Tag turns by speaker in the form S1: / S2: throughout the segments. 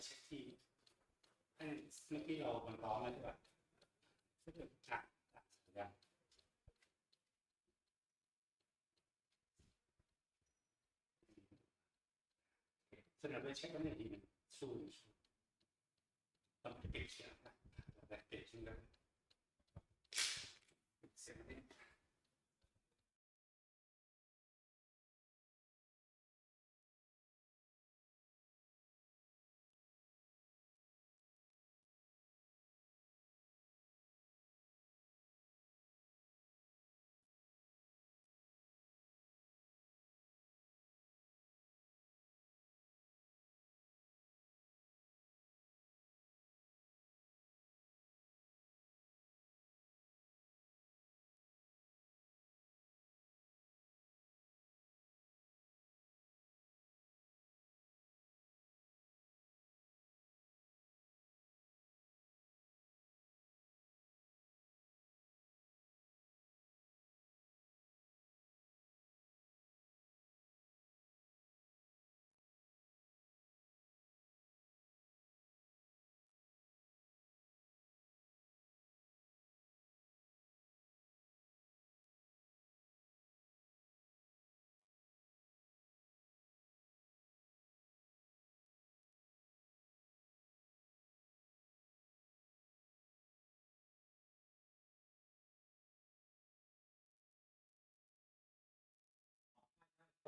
S1: เช็คที่เมื่อกี้เรามันร้องแล้วใช่ป่ะสักเดือนสัญญาณเสนอไปเช็คกันอย่างนี้สู้ต้องเก็บเสียงนะแบบเก็บเสียงแล้วเสียงนี้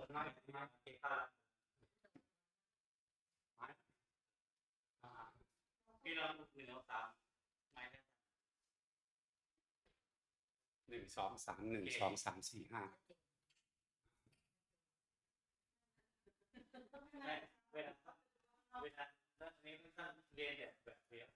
S1: เปิดไม้เก็บผ้าพี่เรา1 2 3ไม่ได้1 2 3 1 2 3 4 5เวลาแล้วนี้มันต้องเรียนแบบเรียน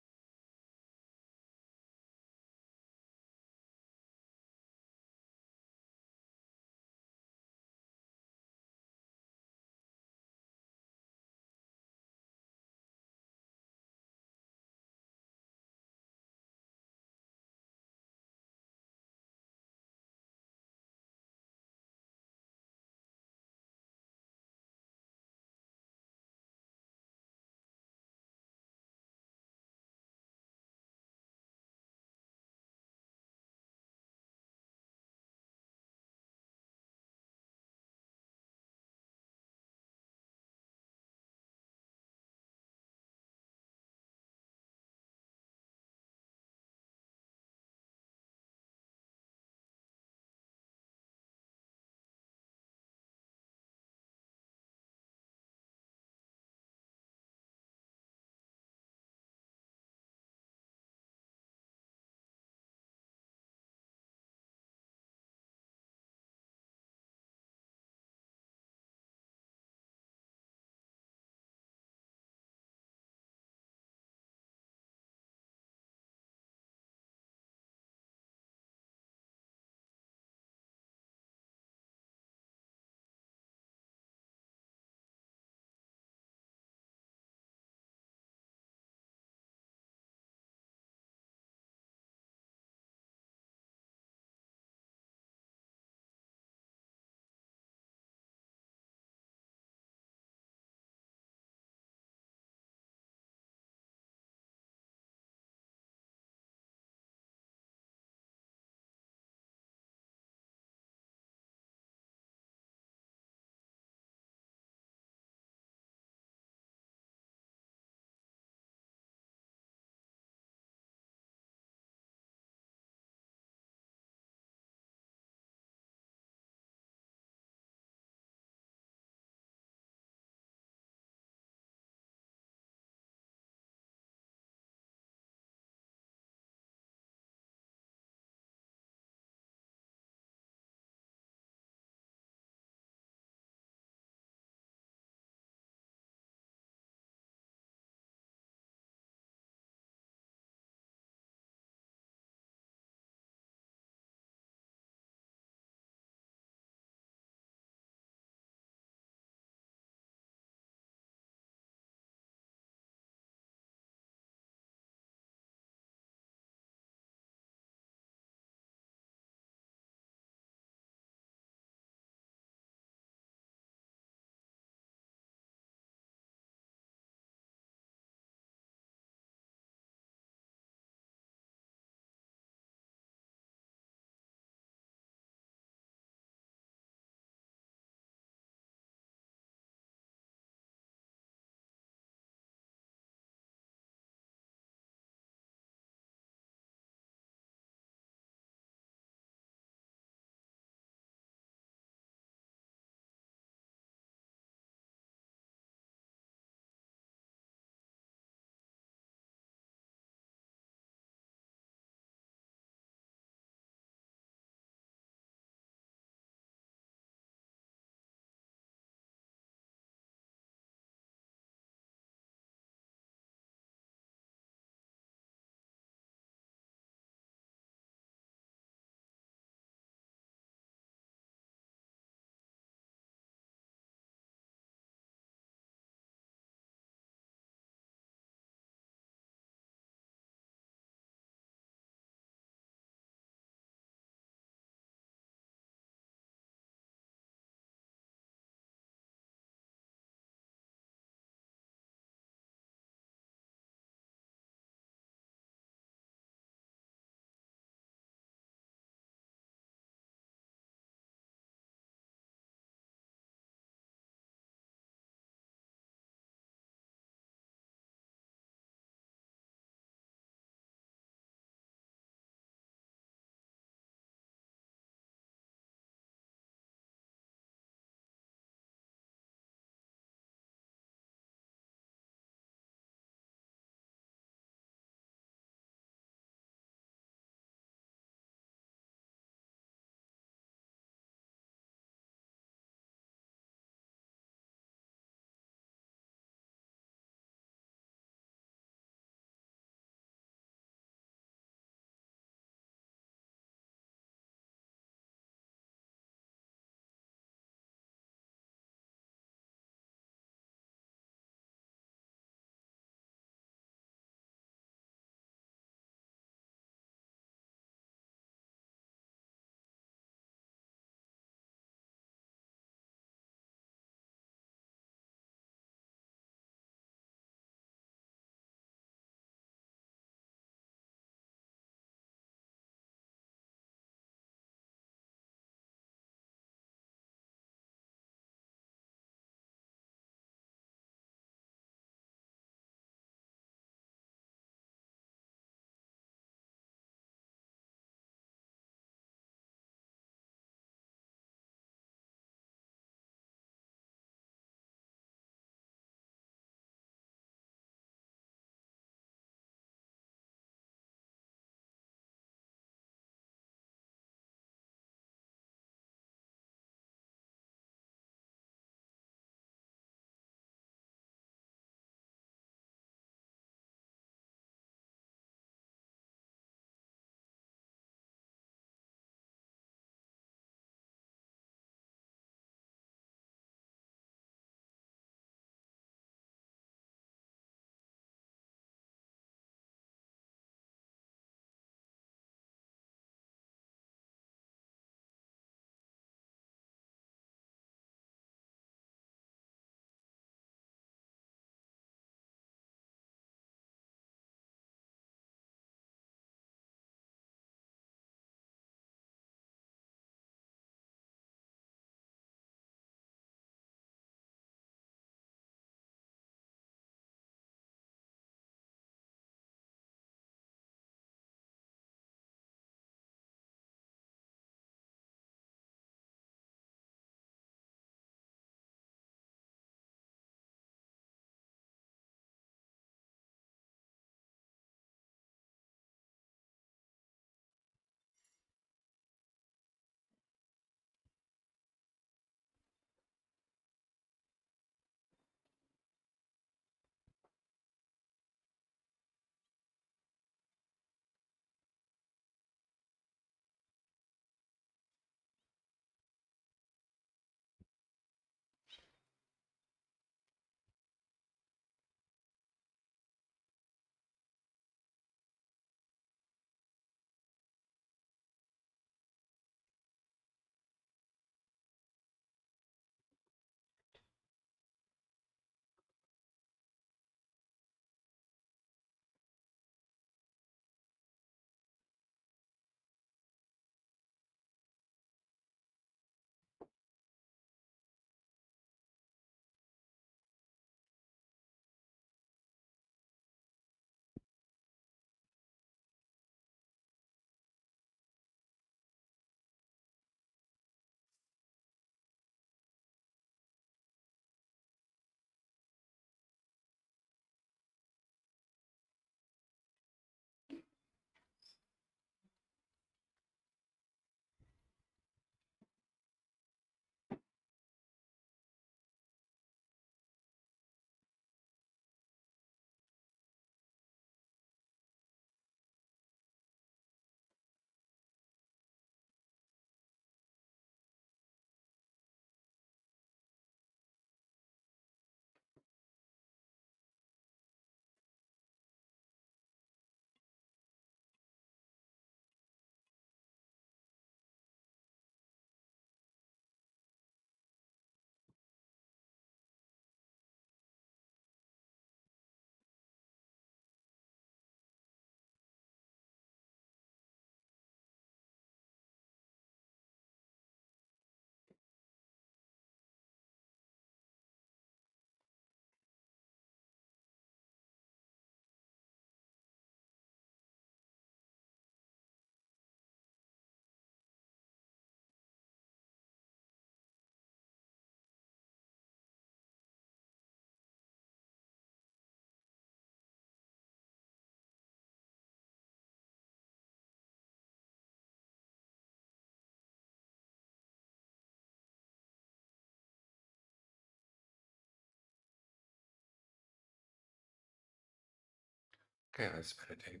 S2: Okay, let's meditate.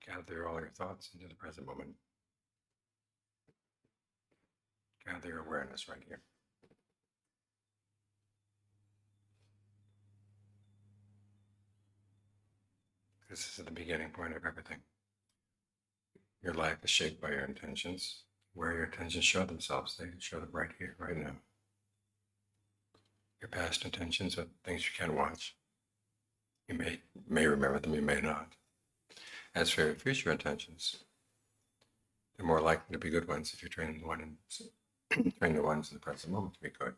S2: Gather all your thoughts into the present moment. Gather your awareness right here. This is the beginning point of everything. Your life is shaped by your intentions. Where your intentions show themselves, they show them right here, right now. Your past intentions are things you can't watch. You may remember them, you may not. As for your future intentions, they're more likely to be good ones if you train the ones in the present moment to be good.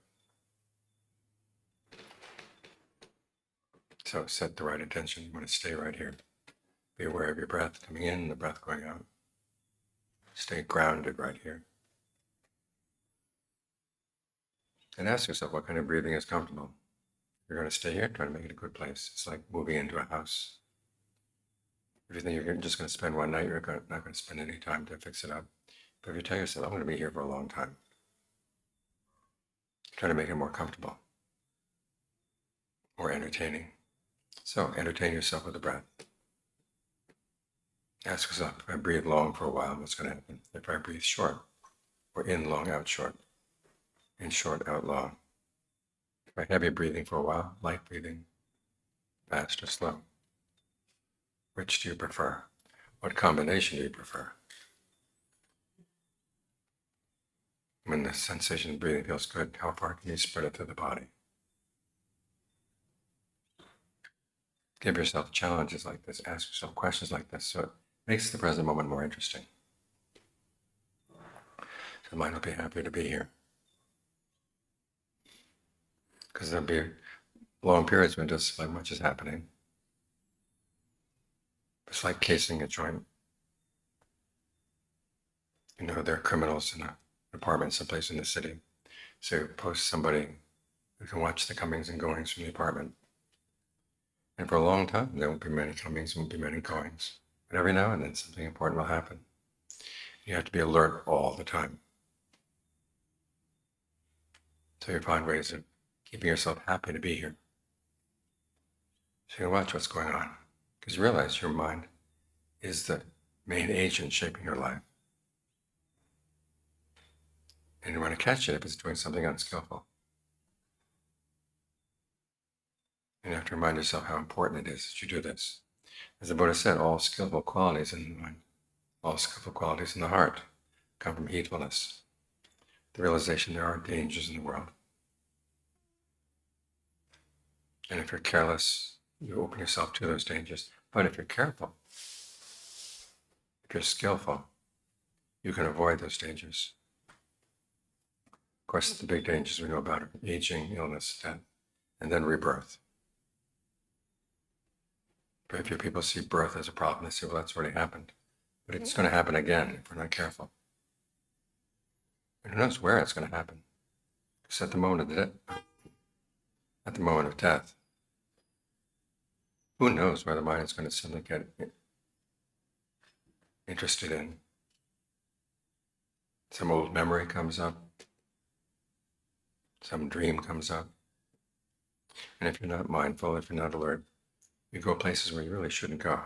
S2: So set the right intention. You want to stay right here. Be aware of your breath coming in and the breath going out. Stay grounded right here. And ask yourself what kind of breathing is comfortable. You're going to stay here, try to make it a good place. It's like moving into a house. If you think you're just going to spend one night, you're not going to spend any time to fix it up. But if you tell yourself, I'm going to be here for a long time, try to make it more comfortable, more entertaining. So entertain yourself with the breath. Ask yourself, if I breathe long for a while, what's going to happen? If I breathe short, or in long, out short, in short, out long. If I heavy breathing for a while, light breathing, fast or slow. Which do you prefer? What combination do you prefer? When the sensation of breathing feels good, how far can you spread it through the body? Give yourself challenges like this, ask yourself questions like this, so it makes the present moment more interesting. So the mind will be happy to be here. Because there'll be long periods when just like much is happening. It's like casing a joint. You know, there are criminals in an apartment someplace in the city. So you post somebody who can watch the comings and goings from the apartment. And for a long time, there won't be many comings, won't be many goings. But every now and then, something important will happen. You have to be alert all the time. So you find ways of keeping yourself happy to be here. So you watch what's going on. Because you realize your mind is the main agent shaping your life. And you want to catch it if it's doing something unskillful. And you have to remind yourself how important it is that you do this. As the Buddha said, all skillful qualities in the mind, all skillful qualities in the heart come from heedfulness, the realization there are dangers in the world. And if you're careless, you open yourself to those dangers. But if you're careful, if you're skillful, you can avoid those dangers. Of course, the big dangers we know about are aging, illness, death, and then rebirth. Very few people see birth as a problem. They say, well, that's already happened. But it's going to happen again if we're not careful. And who knows where it's going to happen? Because at the moment of death, who knows where the mind is going to suddenly get interested in. Some old memory comes up. Some dream comes up. And if you're not mindful, if you're not alert, you go places where you really shouldn't go.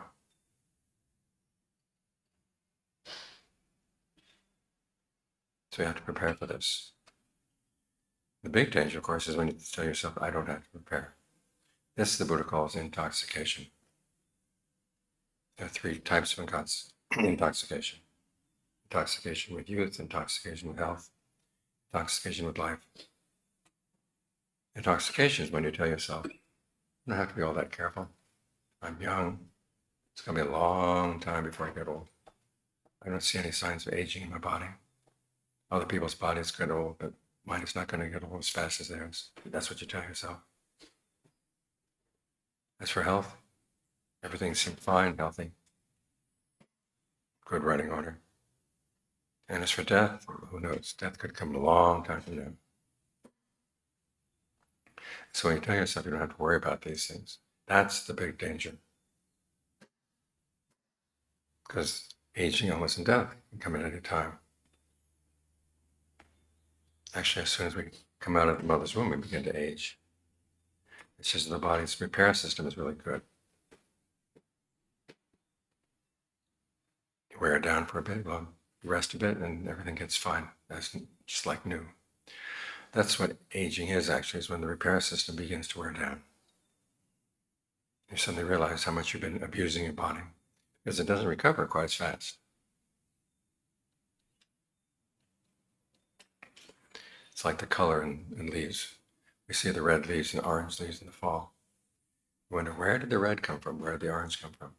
S2: So you have to prepare for this. The big danger, of course, is when you tell yourself, I don't have to prepare. This the Buddha calls intoxication. There are three types of intoxication. Intoxication with youth, intoxication with health, intoxication with life. Intoxication is when you tell yourself, I don't have to be all that careful. I'm young. It's going to be a long time before I get old. I don't see any signs of aging in my body. Other people's bodies get old, but mine is not going to get old as fast as theirs. That's what you tell yourself. As for health, everything seems fine, healthy, good running order. And as for death, who knows? Death could come a long time from now. So when you tell yourself you don't have to worry about these things, that's the big danger. Because aging, illness, and death can come at any time. Actually, as soon as we come out of the mother's womb, we begin to age. It's just the body's repair system is really good. You wear it down for a bit, well, you rest a bit, and everything gets fine. That's just like new. That's what aging is actually, is when the repair system begins to wear down. You suddenly realize how much you've been abusing your body, because it doesn't recover quite as fast. It's like the color in leaves. We see the red leaves and orange leaves in the fall. You wonder, where did the red come from? Where did the orange come from?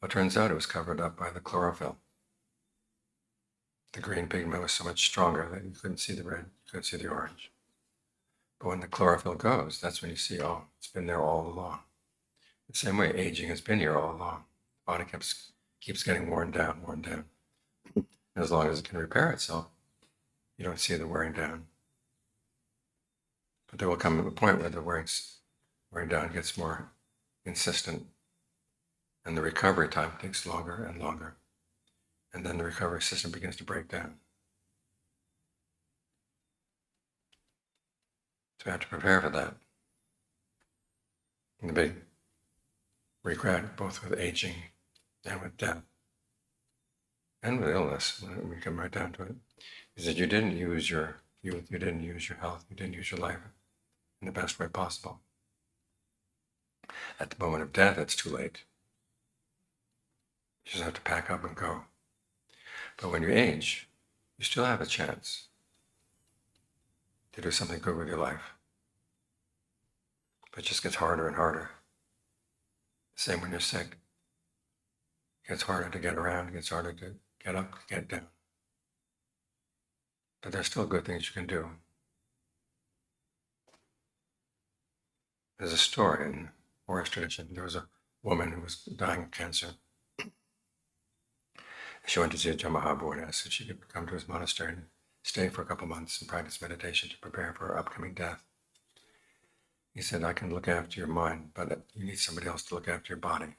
S2: Well, it turns out it was covered up by the chlorophyll. The green pigment was so much stronger that you couldn't see the red, you couldn't see the orange. But when the chlorophyll goes, that's when you see, oh, it's been there all along. The same way aging has been here all along. The body keeps getting worn down. And as long as it can repair itself, you don't see the wearing down. But there will come a point where the wearing down gets more insistent, and the recovery time takes longer and longer. And then the recovery system begins to break down. So we have to prepare for that. And the big regret, both with aging and with death, and with illness, when we come right down to it, is that you didn't use your youth, you didn't use your health, you didn't use your life in the best way possible. At the moment of death, it's too late. You just have to pack up and go. But when you age, you still have a chance to do something good with your life. But it just gets harder and harder. Same when you're sick. It gets harder to get around, it gets harder to get up, get down. But there's still good things you can do. There's a story in Forest tradition. There was a woman who was dying of cancer. She went to see Ajahn Geoff and asked if she could come to his monastery and stay for a couple months and practice meditation to prepare for her upcoming death. He said, I can look after your mind, but you need somebody else to look after your body.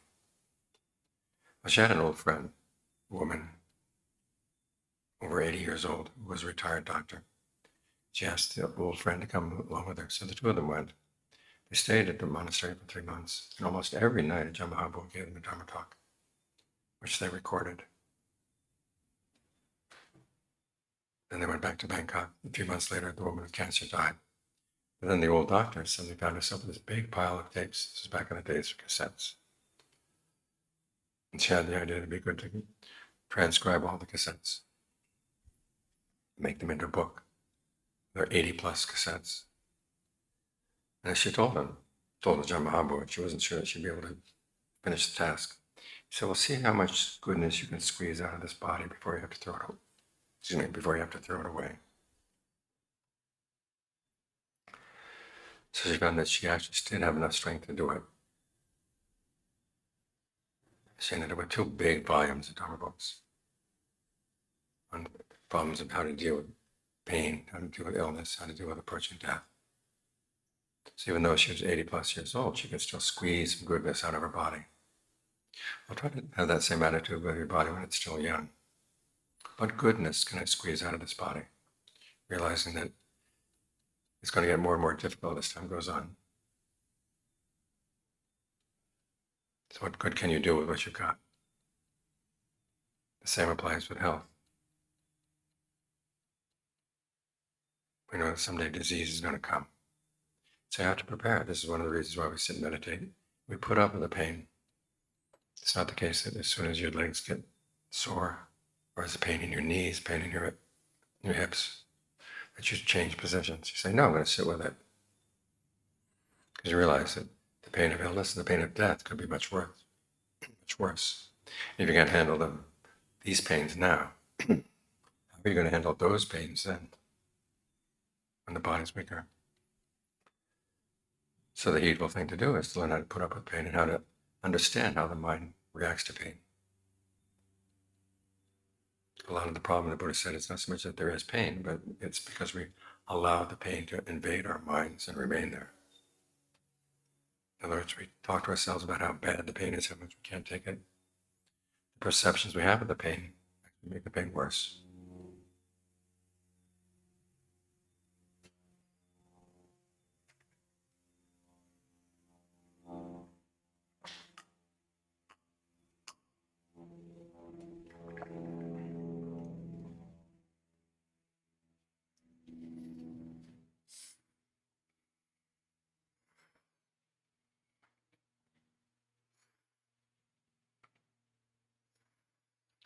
S2: Well, she had an old friend, a woman, over 80 years old, who was a retired doctor. She asked the old friend to come along with her, so the two of them went. They stayed at the monastery for 3 months, and almost every night Ajahn Geoff gave them a Dharma talk, which they recorded. Then they went back to Bangkok. A few months later, the woman with cancer died. And then the old doctor suddenly found herself with this big pile of tapes. This was back in the days of cassettes. And she had the idea it'd be good to transcribe all the cassettes, make them into a book. There are 80 plus cassettes. And as she told Ajahn Geoff, she wasn't sure that she'd be able to finish the task. She said, well, see how much goodness you can squeeze out of this body before you have to throw it out. Before you have to throw it away. So she found that she actually didn't have enough strength to do it. She ended up with 2 big volumes of Dharma books on problems of how to deal with pain, how to deal with illness, how to deal with approaching death. So even though she was 80 plus years old, she could still squeeze some goodness out of her body. I'll try to have that same attitude with your body when it's still young. What goodness can I squeeze out of this body? Realizing that it's going to get more and more difficult as time goes on. So what good can you do with what you've got? The same applies with health. We know that someday disease is going to come. So you have to prepare. This is one of the reasons why we sit and meditate. We put up with the pain. It's not the case that as soon as your legs get sore, or is it pain in your knees, pain in your hips, that you change positions. You say, no, I'm going to sit with it. Because you realize that the pain of illness and the pain of death could be much worse. If you can't handle these pains now, how are you going to handle those pains then, when the body's weaker? So the heedful thing to do is to learn how to put up with pain and how to understand how the mind reacts to pain. A lot of the problem, the Buddha said, it's not so much that there is pain, but it's because we allow the pain to invade our minds and remain there. In other words, we talk to ourselves about how bad the pain is, how much we can't take it. The perceptions we have of the pain make the pain worse.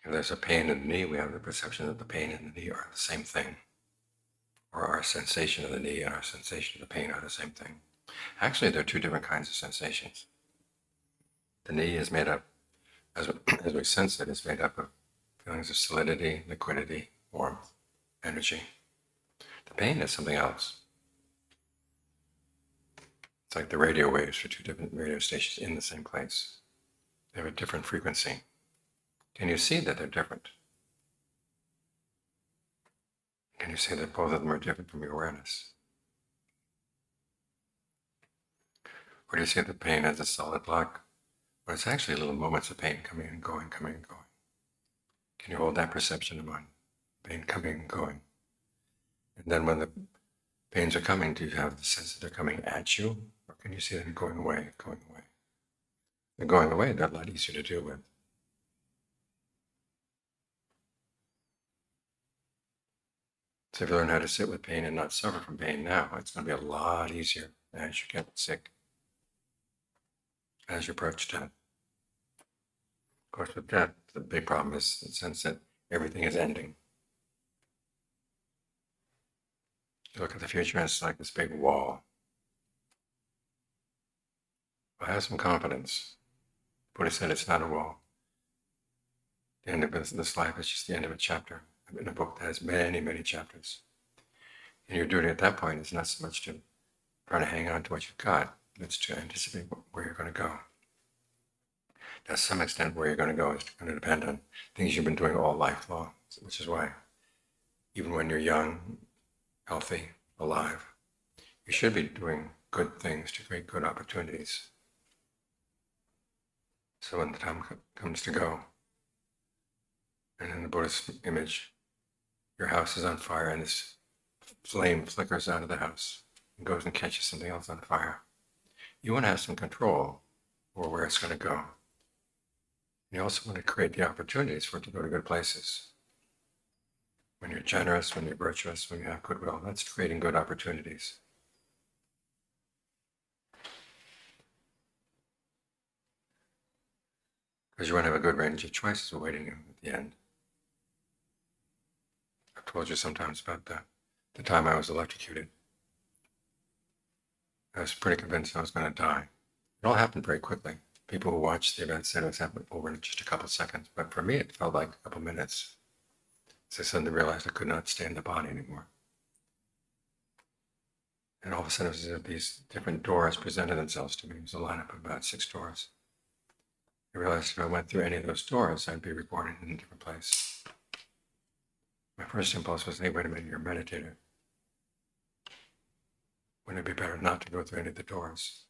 S2: If there's a pain in the knee, we have the perception that the pain and the knee are the same thing. Or our sensation of the knee and our sensation of the pain are the same thing. Actually, there are two different kinds of sensations. The knee is made up, as we sense it, is made up of feelings of solidity, liquidity, warmth, energy. The pain is something else. It's like the radio waves for two different radio stations in the same place. They have a different frequency. Can you see that they're different? Can you see that both of them are different from your awareness? Or do you see the pain as a solid block? Or it's actually little moments of pain coming and going, coming and going. Can you hold that perception in mind? Pain coming and going. And then when the pains are coming, do you have the sense that they're coming at you? Or can you see them going away, going away? They're going away, they're a lot easier to deal with. So if you learn how to sit with pain and not suffer from pain now, it's going to be a lot easier as you get sick, as you approach death. Of course, with death, the big problem is the sense that everything is ending. You look at the future and it's like this big wall. But have some confidence. Buddha said it's not a wall. The end of this life is just the end of a chapter in a book that has many, many chapters. And your duty at that point is not so much to try to hang on to what you've got, it's to anticipate where you're going to go. To some extent, where you're going to go is going to depend on things you've been doing all life long, which is why even when you're young, healthy, alive, you should be doing good things to create good opportunities. So when the time comes to go, and in the Buddhist image, your house is on fire and this flame flickers out of the house and goes and catches something else on fire. You want to have some control over where it's going to go. You also want to create the opportunities for it to go to good places. When you're generous, when you're virtuous, when you have goodwill, that's creating good opportunities. Because you want to have a good range of choices awaiting you at the end. I've told you sometimes about the time I was electrocuted. I was pretty convinced I was going to die. It all happened very quickly. People who watched the event said it was happening over in just a couple of seconds, but for me it felt like a couple of minutes. So I suddenly realized I could not stay in the body anymore. And all of a sudden it was as if these different doors presented themselves to me. It was a lineup of about 6 doors. I realized if I went through any of those doors, I'd be reborn in a different place. My first impulse was, hey, wait a minute, you're a meditator. Wouldn't it be better not to go through any of the doors?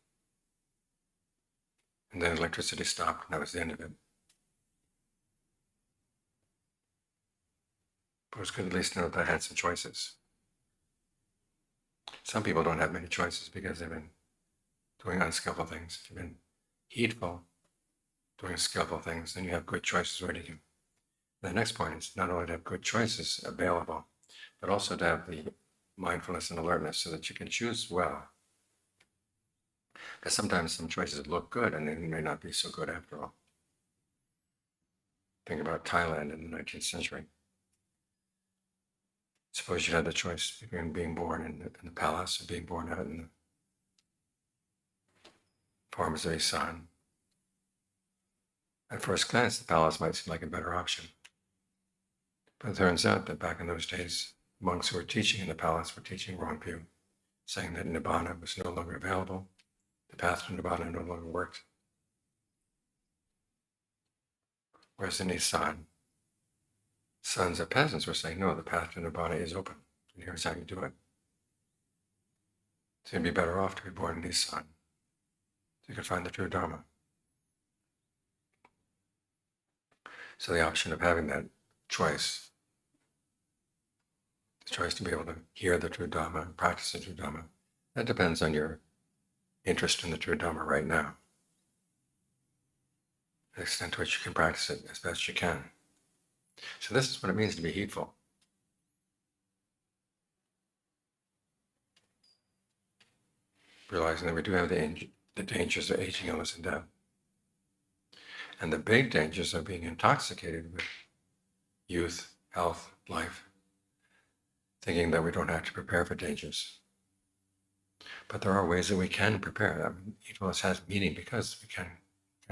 S2: And then electricity stopped, and that was the end of it. But it was good at least to know that I had some choices. Some people don't have many choices because they've been doing unskillful things. They've been heedful, doing skillful things, then you have good choices waiting you. The next point is not only to have good choices available, but also to have the mindfulness and alertness so that you can choose well. Because sometimes some choices look good and they may not be so good after all. Think about Thailand in the 19th century. Suppose you had the choice between being born in the palace or being born out in the farmers of Isan. At first glance, the palace might seem like a better option. But it turns out that back in those days, monks who were teaching in the palace were teaching wrong view, saying that Nibbana was no longer available, the path to Nibbana no longer worked. Whereas in Isan, sons of peasants were saying, no, the path to Nibbana is open, and here's how you do it. So you'd be better off to be born in Isan, so you could find the true Dharma. So the option of having that choice, the choice to be able to hear the true Dhamma and practice the true Dhamma, that depends on your interest in the true Dhamma right now, the extent to which you can practice it as best you can. So this is what it means to be heedful. Realizing that we do have the dangers of aging, illness, and death. And the big dangers of being intoxicated with youth, health, life, thinking that we don't have to prepare for dangers. But there are ways that we can prepare. I mean, heedfulness has meaning because we can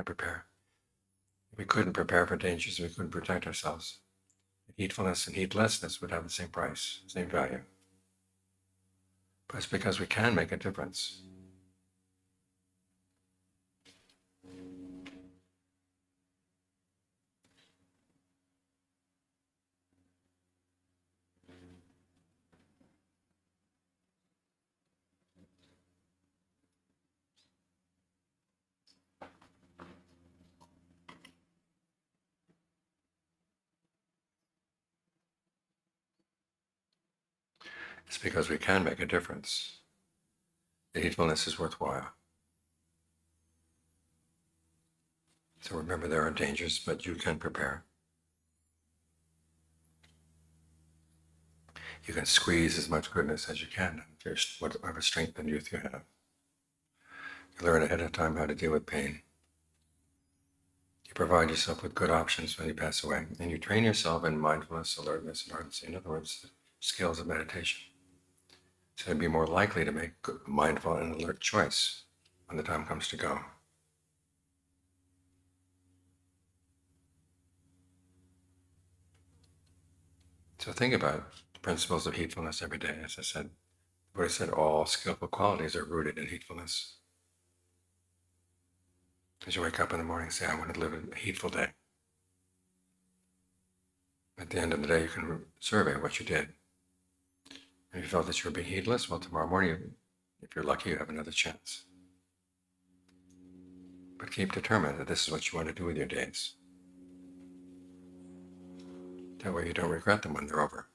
S2: prepare. If we couldn't prepare for dangers, we couldn't protect ourselves. Heedfulness and heedlessness would have the same price, same value. But it's because we can make a difference. It's because we can make a difference. The heedfulness is worthwhile. So remember there are dangers, but you can prepare. You can squeeze as much goodness as you can, whatever strength and youth you have. You learn ahead of time how to deal with pain. You provide yourself with good options when you pass away, and you train yourself in mindfulness, alertness, and ardency. In other words, skills of meditation. So you'll be more likely to make a mindful and alert choice when the time comes to go. So think about the principles of heedfulness every day. As I said, the Buddha said all skillful qualities are rooted in heedfulness. As you wake up in the morning, say, I want to live a heedful day. At the end of the day, you can survey what you did. And if you felt that you were being heedless, well, tomorrow morning, if you're lucky, you have another chance. But keep determined that this is what you want to do with your days. That way you don't regret them when they're over.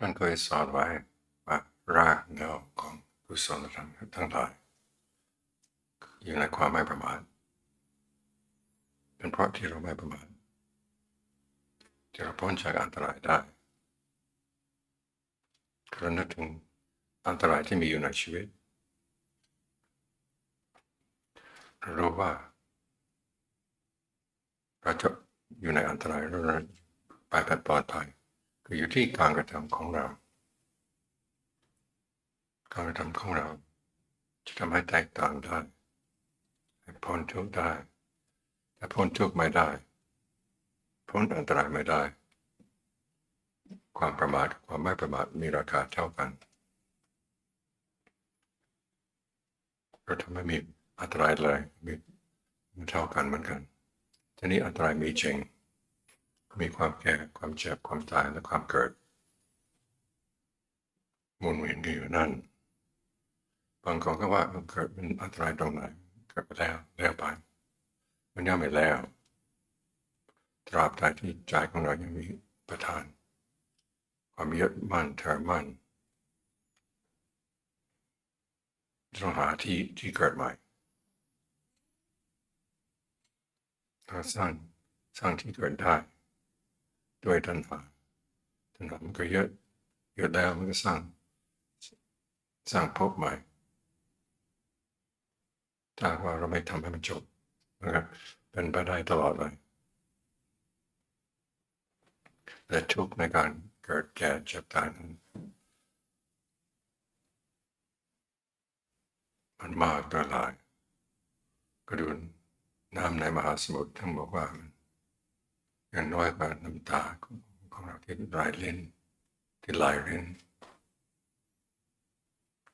S2: ท่านเคยสอนไว้ว่ารากเหง้าของกุศลธรรมทั้งหลายอยู่ในความไม่ประมาทเป็นเพราะที่เราไม่ประมาทที่เราพ้นจากอันตรายได้เรานึกถึงอันตรายที่มีอยู่ในชีวิตเรารู้ว่าเราจะอยู่ในอันตรายเราไปแบบปลอดภัยคืออยู่ที่การกระทำของเราการกระทำของเราจะทำให้แตกต่างได้ให้พ้นทุกข์ได้แต่พ้นทุกข์ไม่ได้พ้นอันตรายไม่ได้ความประมาทกับความไม่ประมาทมีราคาเท่ากันเราทำให้มีอันตรายเลยมีเท่ากันเหมือนกันทีนี้อันตรายมีจริงมีความแก่ความเจ็บความตายและความเกิดหมุนเวียนกันอยู่นั่นบางคนก็ว่ามันเกิดเป็นอันตรายตรงไหนเกิดไปแล้วไปมันยังไม่แล้วตราบใดที่ใจของเรายังมีประทานความยึดมั่นถือมั่นต้องหาที่เกิดใหม่เราสร้างที่เกิดได้ด้วยตัณหามันก็ยึดแล้วมันก็สร้างภพใหม่ถ้าว่าเราไม่ทำให้มันจบนะครับเป็นไปได้ตลอดเลยและทุกข์ในการเกิดแก่เจ็บตายนั้นมันมากโดยหลายก็ดูน้ำในมหาสมุทรทั้งบอกว่า อย่างน้อยกว่าน้ำตาของเราที่ไหลลิ้นที่ไหลลิ้น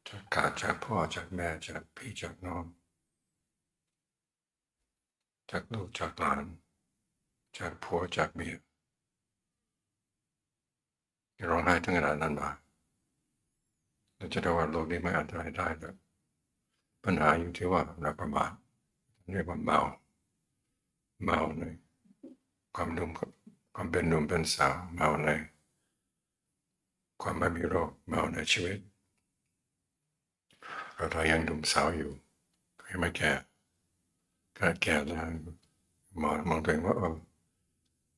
S2: จากขาดจากพ่อจากแม่จากพี่จากน้องจากลูกจากหลานจากผัวจากเมียร้องไห้ถึงขนาดนั้นมาเราจะได้ว่าโลกนี้ไม่อันตรายได้เลยปัญหาอยู่ที่ว่าเราประมาทเรียกว่าเมาในความเป็นหนุ่มเป็นสาวเมาในความไม่มีโรคเมาในชีวิตเรายังหนุ่มสาวอยู่ยังไม่แก่แก่แล้วมองตัวเองว่า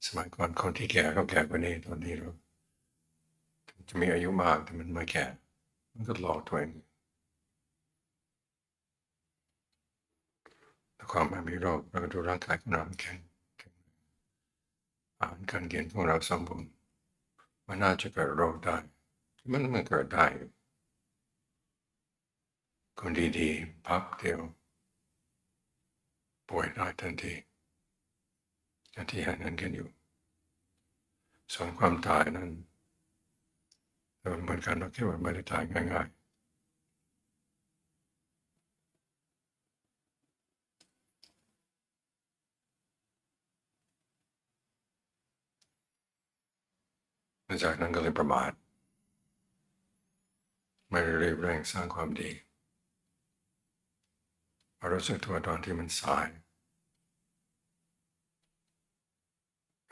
S2: สมัยก่อนคนที่แก่ก็แก่กว่านี้ตอนนี้เราจะมีอายุมากแต่มันไม่แก่มันก็หลอกตัวเองแต่ความไม่มีโรคเราก็ดูร่างกายของเราแข็งอาหารการกินของเราสมบูรณ์มันน่าจะเกิดโรคได้มันเกิดได้คนดีๆพับเดียวป่วยได้ทันทีที่หาเงินกันอยู่ส่วนความตายนั้นเหมือนกันเราคิดว่าไม่ได้ตายง่ายๆจากนั้นก็เลยประมาทไม่รีบเร่งสร้างความดีพอรู้สึกตัวตอนที่มันสาย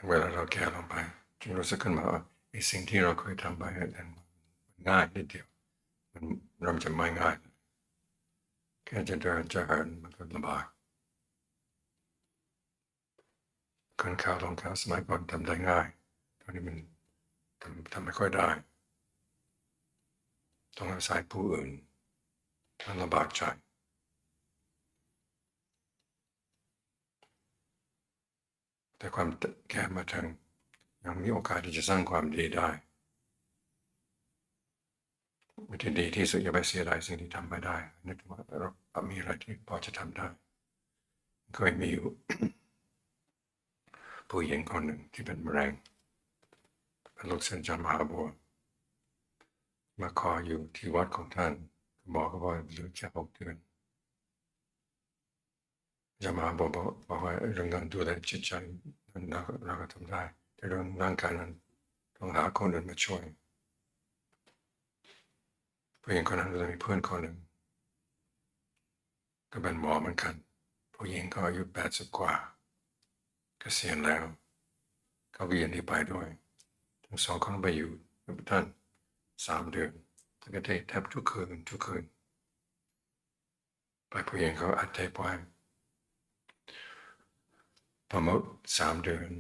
S2: เวลาเราแก่ลงไปจึงรู้สึกขึ้นมาว่าไอ้สิ่งที่เราเคยทำไปนั้นง่ายนิดเดียวมันเริ่มจะไม่ง่ายแค่จะเดินจะเหินมันก็ลำบากคนข่าวลงข่าวสมัยก่อนทำได้ง่ายตอนนี้มันทำไม่ค่อยได้ต้องอาศัยผู้อื่นมันลำบากใจแต่ความแก่มาถึงยังมีโอกาสที่จะสร้างความดีได้วิธีดีที่สุดอย่าไปเสียดายสิ่งที่ทำไม่ได้นึกว่าเรามีอะไรที่พอจะทำได้เคยมีอยู่ ผู้หญิงคนหนึ่งที่เป็นมะเร็งเป็นลูกศิษย์อาจารย์มหาบัวมาขออยู่ที่วัดของท่านบอกว่าเหลือแค่6 เดือนอาจารย์มหาบัวบอกว่าเรื่องการดูแลจิตใจนั้นเราก็ทำได้แต่เรื่องร่างกายนั้นต้องหาคนอื่นมาช่วยผู้หญิงคนนั้นก็จะมีเพื่อนคนหนึ่งก็เป็นหมอเหมือนกันผู้หญิงก็อายุ80 กว่าเกษียณแล้วเขาก็ยินดีไปด้วยทั้งสองคนไปอยู่กับท่าน3 เดือนท่านก็เทศแทบทุกคืนไปผู้หญิงเขาอัดเทปไว้พอหมด3 เดือน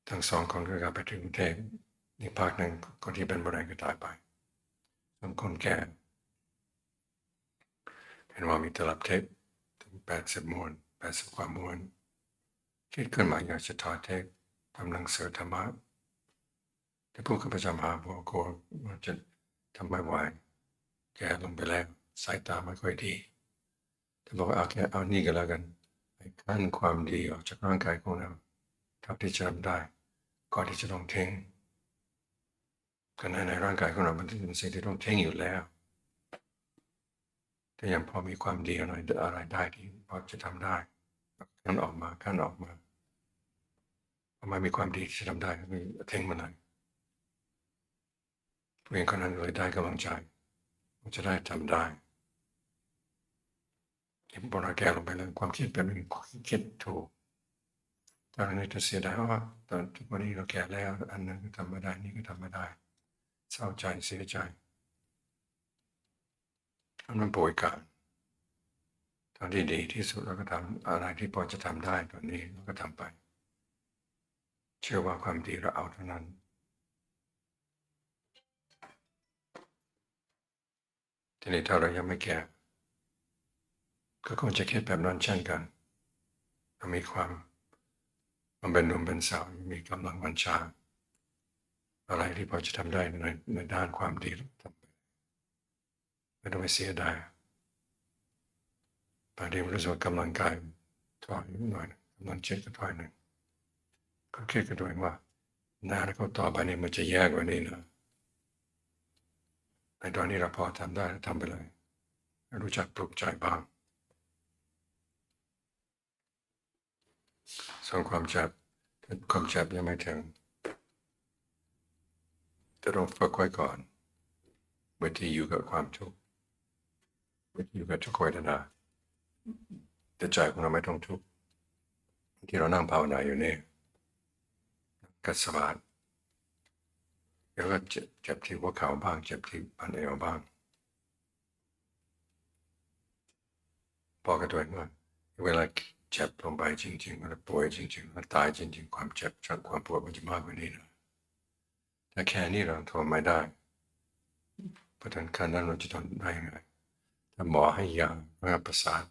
S2: ทั้งสองคนก็กลับไปถึงกรุงเทพอีกภาคหนึ่งคนที่เป็นมะเร็งก็ตายไปส่วนคนแก่เห็นว่ามีตลับเทปถึง80 ม้วน80 กว่าม้วนคิดขึ้นมาอยากจะถอดเทปทำหนังสือธรรมะแต่พูดกับประจำหาบอกกลัวว่าจะทำไม่ไหวแก่ลงไปแล้วสายตาไม่ค่อยดีแต่บอกว่าเอานี่ก็แล้วกันขั้นความดีออกจากร่างกายของเราเท่าที่จะทำได้ก่อนที่จะต้องทิ้งก็ในร่างกายของเรามันเป็นสิ่งที่ต้องทิ้งอยู่แล้วแต่ยังพอมีความดีอะไรได้ที่พอจะทำได้ขั้นออกมาพอมามีความดีที่จะทำได้ก็ทิ้งมันเลยผู้หญิงคนนั้นเลยได้กำลังใจว่าจะได้ทำได้ที่พอเราแก่ลงไปแล้วความคิดเป็นความคิดถูกตอนนี้จะเสียดายว่าตอนทุกวันนี้เราแก่แล้วอันนั้นก็ทำไม่ได้นี่ก็ทำไม่ได้เศร้าใจเสียใจมันป่วยการตอนที่ดีที่สุดเราก็ทำอะไรที่พอจะทำได้ตอนนี้เราก็ทำไปเชื่อว่าความดีเราเอาเท่านั้นทีนี้ถ้าเรายังไม่แก่ก็คงจะคิดแบบนั้นเช่นกันเรามีความมันเป็นหนุ่มเป็นสาวมีกำลังวังชาอะไรที่พอจะทำได้ในด้านความดีทำไปไม่ต้องไปเสียดายบางทีรู้สึกว่ากำลังกายถอยหน่อยกำลังจิตก็ถอยหนึ่ง ก็คิดกันตัวเองว่าหน้าแล้วก็ต่อไปนี้มันจะแย่กว่านี้นะในตอนนี้เราพอทำได้ทำไปเลยรู้จักปลุกใจบ้างส่วนความเจ็บยังไม่ถึงจะต้องฝึกไว้ก่อนวิธีอยู่กับความทุกข์วิธีอยู่กับทุกขเวทนาแต่ใจของเราไม่ต้องทุกข์ที่เรานั่งภาวนาอยู่นี่กัสมาธิแล้วก็เจ็บที่หัวเข่าบ้างเจ็บที่บั้นเอวบ้างบอกกับตัวเองว่าเวลาเจ็บลงไปจริงๆเวลาป่วยจริงๆเวลาตายจริงๆความเจ็บจากความปวดมันจะมากกว่านี้นะถ้าแค่นี้เราทนไม่ได้เพราะฉะนั้นขั้นนั้นเราจะทนได้ยังไงถ้าหมอให้ยาระงับประสาท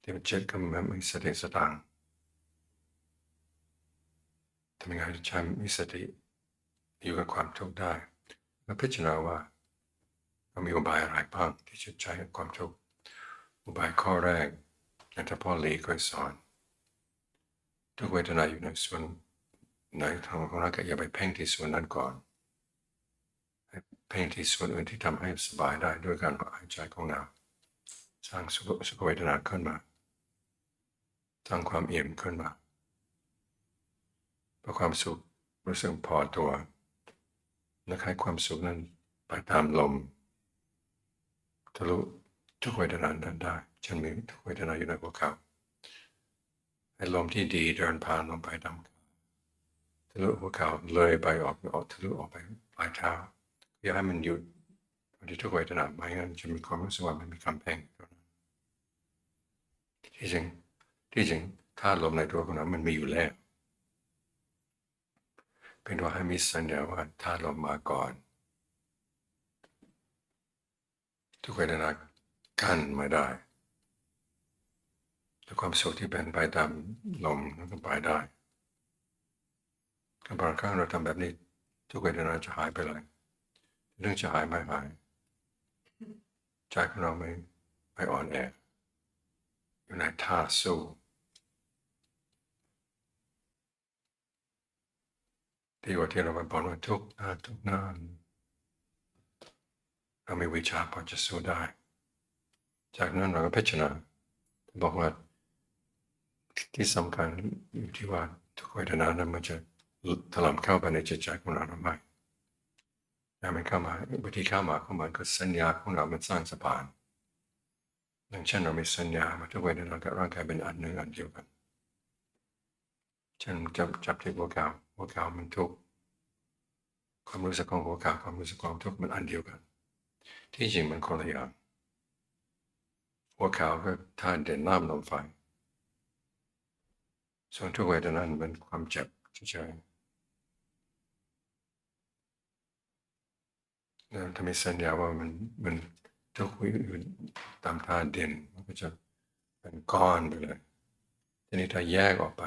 S2: ที่มันเจ็บก็มันไม่สติสตังค์ทำยังไงจะใช้มีสติอยู่กับความทุกข์ได้แล้วพิจารณาว่าเรามีอุบายอะไรบ้างที่จะใช้กับความทุกข์อุบายข้อแรกอย่างที่พ่อหลีเคยสอนทุกเวทนาอยู่ในส่วนไหนทางของร่างกายอย่าไปเพ่งที่ส่วนนั้นก่อนให้เพ่งที่ส่วนอื่นที่ทำให้สบายได้ด้วยการหายใจของเราสร้างสุขเวทนาขึ้นมาสร้างความเอี่ยมขึ้นมาเพราะความสุขรู้สึกพอตัวและให้ความสุขนั้นไปตามลมทะลุทุกเวทนานั้นได้ฉันมีทุกเวทนาอยู่ในหัวเข่าให้ลมที่ดีเดินผ่านลงไปตามทะลุหัวเข่าเลยไปออกทะลุออกไปปลายเท้าอย่าให้มันหยุดที่ทุกเวทนาไม่งั้นจะมีความรู้สึกว่ามันมีกำแพงที่จริงถ้าลมในตัวของเรามันมีอยู่แล้วเป็นว่าให้มีสัญญาว่าถ้าลมมาก่อนทุกเวทนากั้นไม่ได้แต่ความสุขที่เป็นไปตามลมนั้นก็ไปได้บางครั้งเราทำแบบนี้ทุกเวทนาจะหายไปเลยเรื่องจะหายไม่หายใจของเราไม่อ่อนแออยู่ในท่าสู้ดีกว่าที่เราไปบอกว่าทุกนานเรามีวิชาพอจะสู้ได้จากนั้นเราก็พิจารณาบอกว่าที่สำคัญอยู่ที่ว่าทุกเวทนานั้นมันจะถลำเข้าไปในจิตใจของเราหรือไม่ถ้ามันเข้ามาวิธีเข้ามาของมันก็สัญญาของเรามันสร้างสะพานอย่างเช่นเรามีสัญญาว่าทุกเวทนากับร่างกายเป็นอันหนึ่งอันเดียวกันเช่นจับที่หัวเข่ามันทุกข์ความรู้สึกของหัวเข่าความรู้สึกของทุกข์มันอันเดียวกันที่จริงมันคนละอย่างหัวเข่าก็ธาตุเด่นน้ำลมไฟส่วนทุกเวทนาเป็นความเจ็บเฉยๆแล้วถ้ามีสัญญาว่ามันทุกข์อยู่ตามธาตุเด่นมันก็จะเป็นก้อนไปเลยทีนี้ถ้าแยกออกไป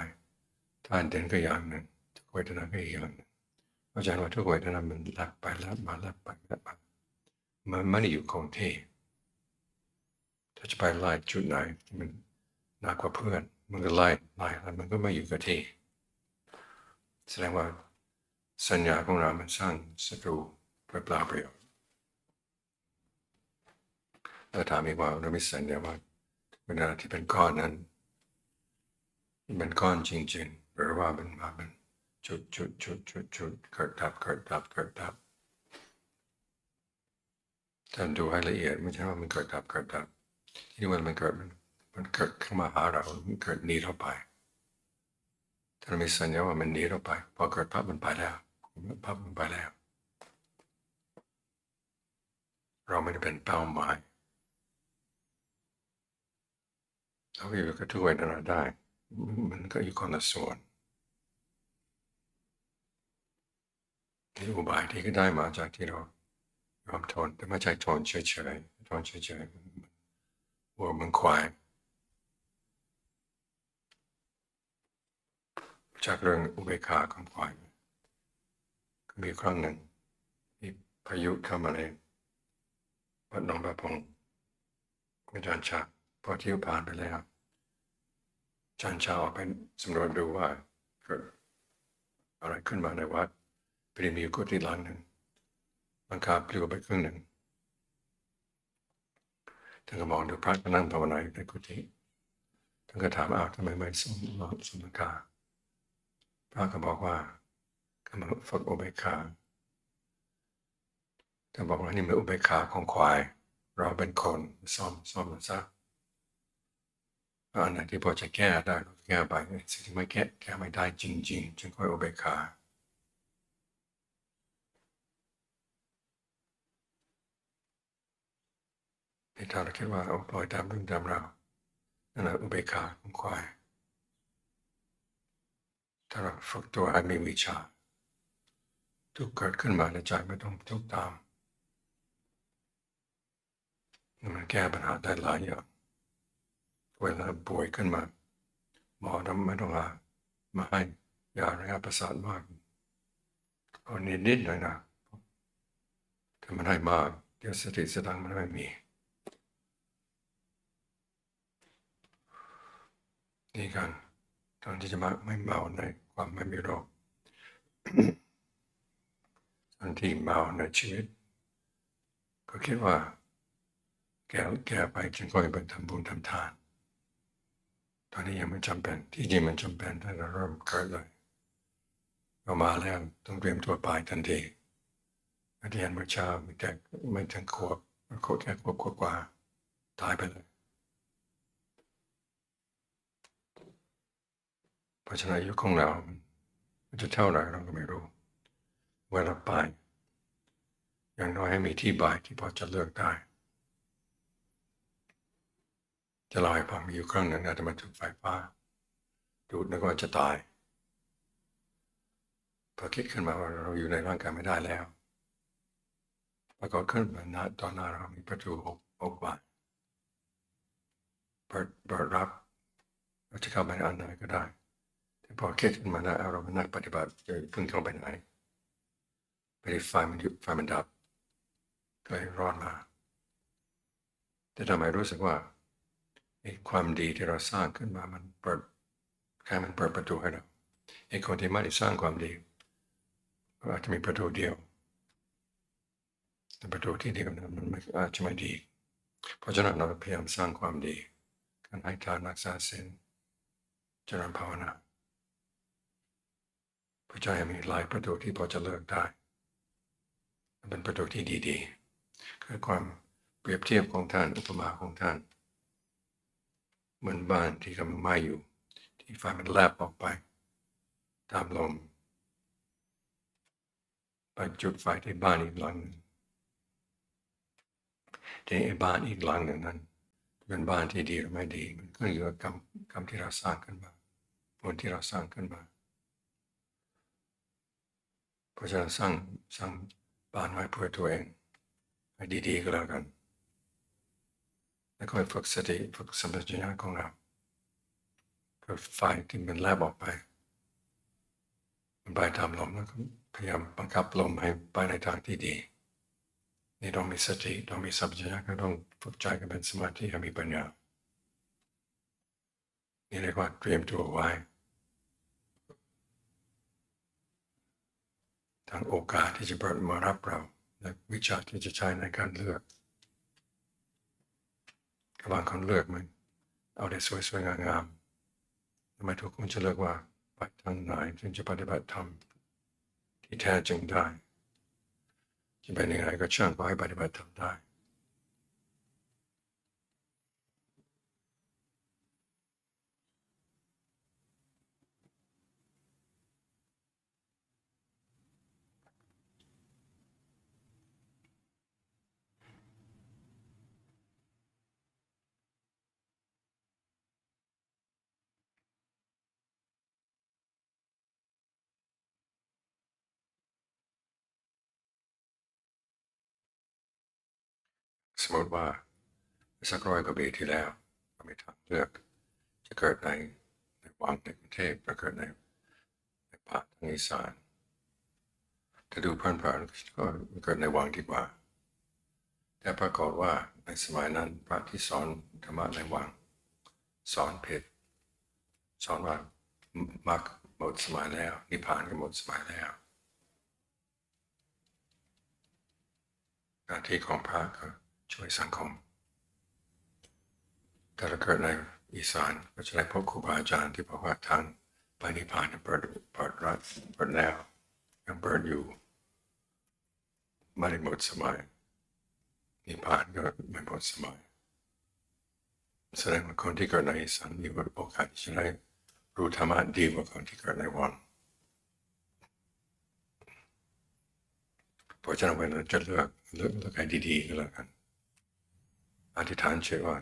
S2: ธาตุเด่นก็อย่างหนึ่งทุกเวทนาก็อีกอย่างหนึ่งเพราะฉะนั้นว่าทุกเวทนามันลับไปลับมาลับไปลับมามันไม่ได้อยู่คงที่ถ้าจะไปไล่จุดไหนมันหนักกว่าเพื่อนมันก็ไล่แล้วมันก็ไม่อยู่กับที่แสดงว่าสัญญาของเรามันสร้างศัตรูเพื่อเปล่าประโยชน์แล้วถามอีกว่าเรามีสัญญาว่าเวลาที่เป็นก้อนนั้นเป็นก้อนจริงๆหรือว่าเป็นมาเป็นจุดเกิดดับถ้าดูให้ละเอียดไม่ใช่ว่ามันเกิดดับที่นี่มันเกิดเข้ามาหาเรามันเกิดหนีเข้าไปถ้าเรามีสัญญาว่ามันหนีเข้าไปพอเกิดภาพมันไปแล้วเราไม่ได้เป็นเป้าหมายเราอยู่กับทุกเวทนาได้มันก็อยู่คนละส่วนนี่อุบายที่ก็ได้มาจากที่เรายอมทนแต่ไม่ใช่ทนเฉยวัวมันควายจากเรื่องอุเบกขาของควายก็มีครั้งหนึ่งมีพายุเข้ามาในวัดหนองประพงอาจารย์ชาพอเที่ยวผ่านไปแล้วอาจารย์ชาออกไปสำรวจดูว่า เกิดอะไรขึ้นมาในวัดพอดีมีกุฏิหลังหนึ่งหลังคาปลิวไปครึ่งหนึ่งท่านก็มองดูพระก็นั่งภาวนาอยู่ในกุฏิท่านก็ถามอ้าวทำไมไม่สมหลังคาพระก็บอกว่ากำลังฝึกอุเบกขาท่านบอกว่านี่เป็นอุเบกขาของควายเราเป็นคนซ่อมมันซะอันไหนที่พอจะแก้ได้เราแก้ไปสิ่งที่ไม่แก้ไม่ได้จริงๆจึงค่อยอุเบกขาที่ถ้าเราคิดว่าปล่อยตามเรื่องตามเรานั่นแหละอุเบกขาของควายถ้าเราฝึกตัวให้มีวิชาทุกเกิดขึ้นมาในใจไม่ต้องทุกตามมันแก้ปัญหาได้หลายอย่างเวลาป่วยขึ้นมาหมอทำไม่ต้องมาให้ยาระงับประสาทมากเอานิดหน่อยนะถ้ามันให้มากเดี๋ยวสติสตังมันไม่มีนี่กันตอนที่จะไม่เมาในความไม่มีโรคตอนที่เมาในชีวิตก็คิดว่าแก่ไปจึงค่อยไปทำบุญทำทานตอนนี้ยังไม่จำเป็นที่จริงมันจำเป็นถ้าเราเริ่มเกิดเลยเรามาแล้วต้องเตรียมตัวไปทันทีอาทิตย์เมื่อเช้าไม่ถึงขวบแค่ขวบกว่าตายไปเลยเพราะฉะนั้นอายุของเรามันจะเท่าไหร่เราก็ไม่รู้เวลาไปอย่างน้อยให้มีที่บ่ายที่พอจะเลือกได้จะเล่าให้ฟังมีอยู่ครั้งหนึ่งอาจจะมาถูกไฟฟ้าดูดนึกว่าจะตายพอคิดขึ้นมาว่าเราอยู่ในร่างกายไม่ได้แล้วปรากฏขึ้นมาตอนหน้าเรามีประตู6 บานเปิดรับเราจะเข้าไปอันไหนก็ได้แต่พอคิดขึ้นมาได้เราเป็นนักปฏิบัติจะพึ่งเข้าไปไหนไปที่ไฟมันดับก็เลยรอดมาแต่ทำไมรู้สึกว่าความดีที่เราสร้างขึ้นมามันเปิดประตูให้เราคนที่ไม่ได้สร้างความดีอาจจะมีประตูเดียวแต่ประตูที่เดียวนั้นมันอาจจะไม่ดีเพราะฉะนั้นเราพยายามสร้างความดีการให้ทานรักษาศีลเจริญภาวนาเพื่อจะให้มีหลายประตูที่พอจะเลือกได้เป็นประตูที่ดีๆคือความเปรียบเทียบของท่านอุปมาของท่านเหมือนบ้านที่กำลังไหม้อยู่ที่ไฟมันแลบออกไปตามลมไปจุดไฟที่บ้านอีกหลังหนึ่งที่บ้านอีกหลังหนึ่งนั้นเป็นบ้านที่ดีหรือไม่ดีมันก็อยู่กับกรรมที่เราสร้างขึ้นมาผลที่เราสร้างขึ้นมาเพราะฉะนั้นสร้างบ้านไว้เพื่อตัวเองให้ดีๆก็แล้วกันแล้วก็ฝึกสติฝึกสัมปชัญญะของเราก็ไฟที่มันแลบออกไปมันไปตามลมแล้วก็พยายามบังคับลมให้ไปในทางที่ดีนี่ต้องมีสติต้องมีสัมปชัญญะก็ต้องฝึกใจกันเป็นสมาธิให้มีปัญญานี่เรียกว่าเตรียมตัวไว้ทางโอกาสที่จะเปิดมารับเราและวิชาที่จะใช้ในการเลือกบางคนเลือกมันเอาได้สวยๆงามๆทำไมทุกคนจะเลือกว่าไปทางไหนจึงจะปฏิบัติธรรมที่แท้จริงได้จะเป็นยังไงก็ช่างขอให้ปฏิบัติธรรมได้สมมติว่าสัก100 กว่าปีที่แล้วเรามีทางเลือกจะเกิดในวังในกรุงเทพหรือเกิดในป่าทางอีสานถ้าดูผ่านๆก็เกิดในวังดีกว่าแต่ปรากฏว่าในสมัยนั้นพระที่สอนธรรมะในวังสอนผิดสอนว่า หมดสมัยแล้วนิพพานก็หมดสมัยแล้วหน้าที่ของพระก็ช่วยสังคมถ้าเราเกิดในอีสานก็จะได้พบครูบาอาจารย์ที่บอกว่าทางไปนิพพานเปิดรัฐเปิดแล้วยังเปิดอยู่ไม่ได้หมดสมัยนิพพานก็ไม่หมดสมัยแสดงว่าคนที่เกิดในอีสานมีโอกาสที่จะได้รู้ธรรมะดีกว่าคนที่เกิดในวังเพราะฉะนั้นเวลาจะเลือกใครดีๆก็แล้วกันอธิษฐานเชื่อว่า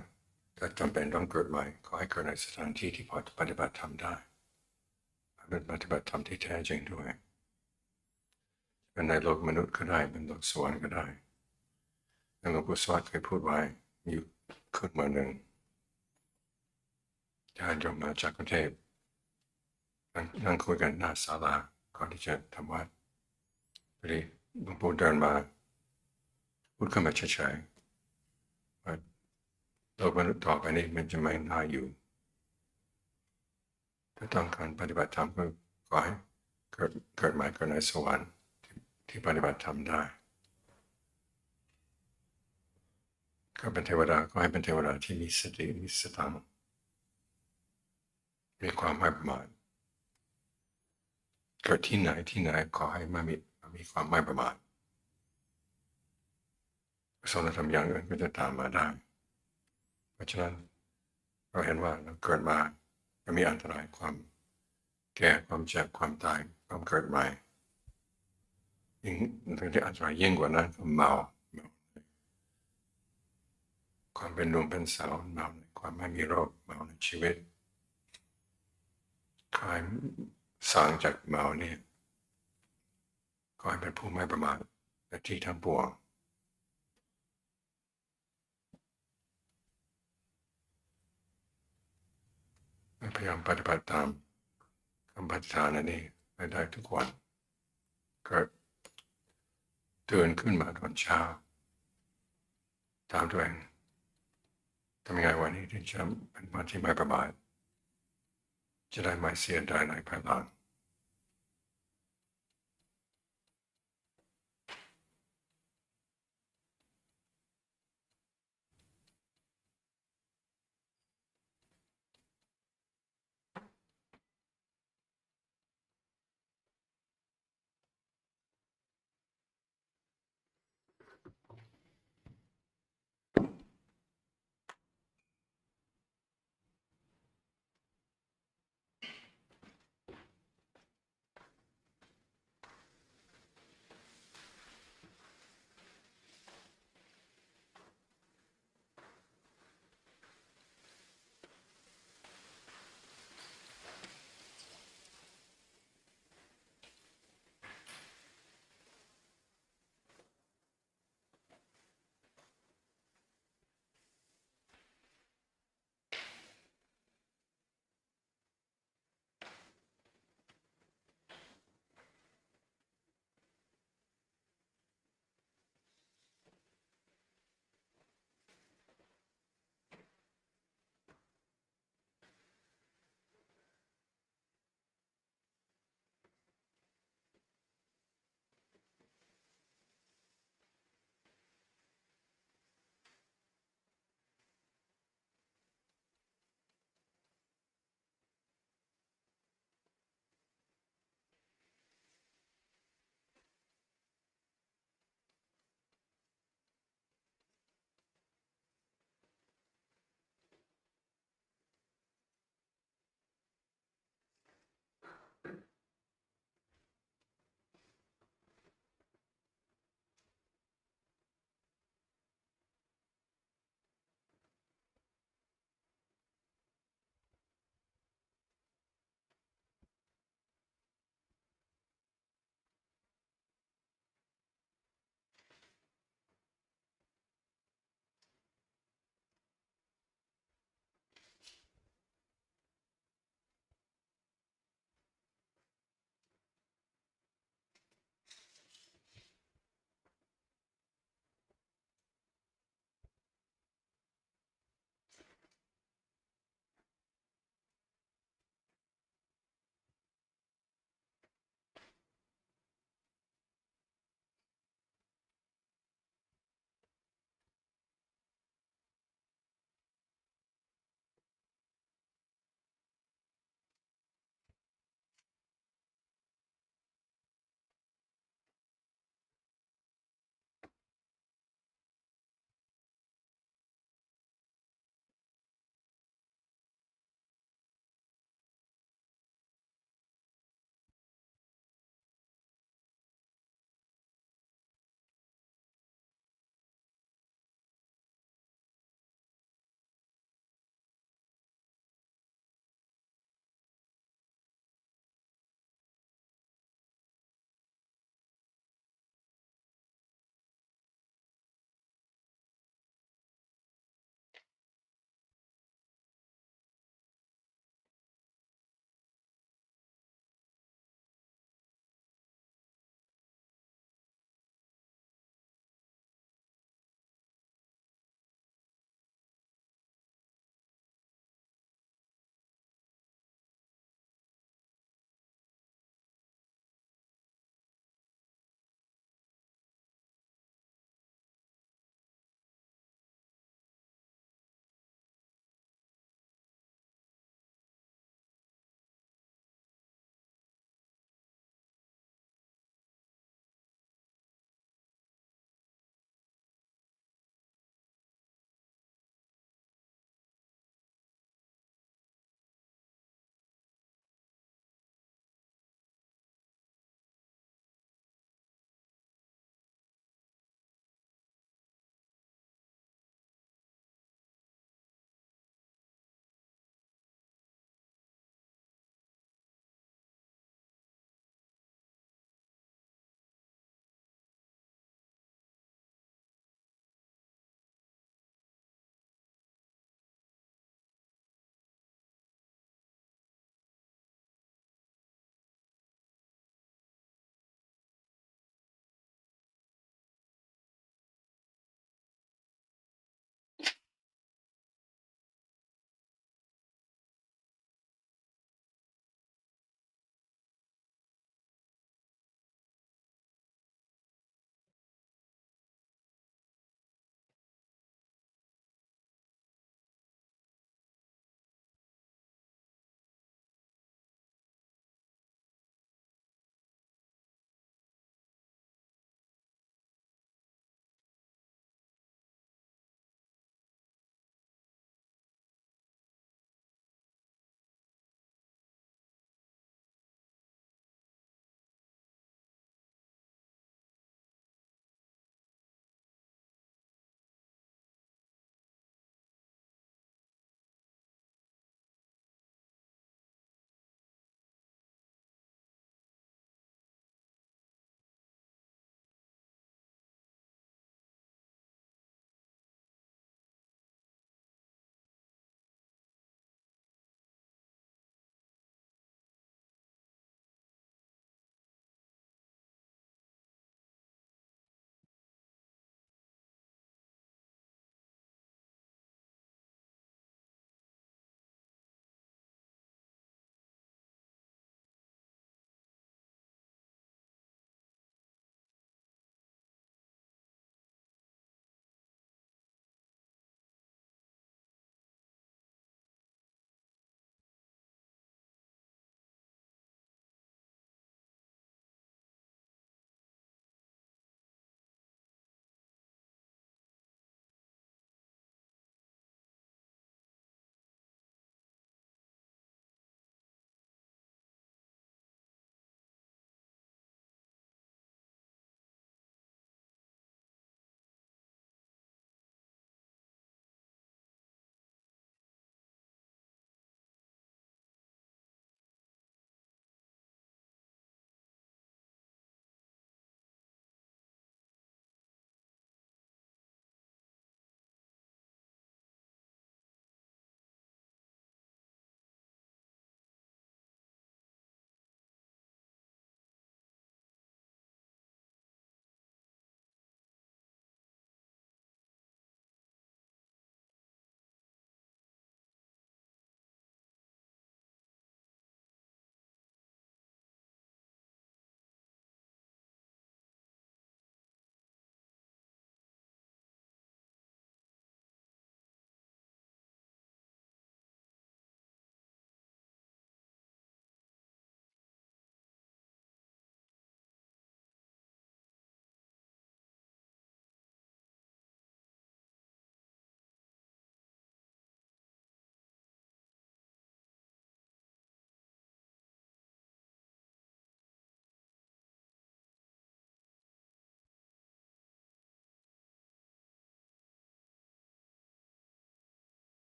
S2: ถ้าจำเป็นต้องเกิดใหม่ขอให้เกิดในสถานที่ที่พอจะปฏิบัติธรรมได้เป็นปฏิบัติธรรมที่แท้จริงด้วยเป็นในโลกมนุษย์ก็ได้เป็นโลกสวรรค์ก็ได้หลวงปู่สวัสดิ์เคยพูดไว้อยู่ขึ้นมาหนึ่งญาติโยมมาจากกรุงเทพนั่งคุยกันหน้าศาลาก่อนที่จะทำวัดพอดีหลวงปู่เดินมาพูดขึ้นมาเฉยๆว่าโลกมนุษย์ต่อไปนี้มันจะไม่น่าอยู่ถ้าต้องการปฏิบัติธรรมก็ขอให้เกิดใหม่เกิดในสวรรค์ที่ปฏิบัติธรรมได้ก็เป็นเทวดาก็ให้เป็นเทวดาที่มีสติมีสตังค์มีความไม่ประมาทเกิดที่ไหนขอให้มีความไม่ประมาทกุศลธรรมอย่างอื่นก็จะตามมาได้เพราะฉะนั้นเราเห็นว่าเราเกิดมาก็มีอันตรายความแก่ความเจ็บความตายความเกิดใหม่ยิ่งที่อันตรายยิ่งกว่านั้นก็เมาความเป็นหนุ่มเป็นสาวเมาในความไม่มีโรคเมาในชีวิตใครสางจากเมาเนี่ยก็ให้เป็นผู้ไม่ประมาทในที่ทั้งปวงพยายามปฏิบัติตามคำปฏิฐานนี้ให้ได้ทุกวันก็ตื่นขึ้นมาตอนเช้าถามตัวเองทำยังไงวันนี้ที่จะเป็นวันที่ไม่ประมาทจะได้ไม่เสียดายในภายหลัง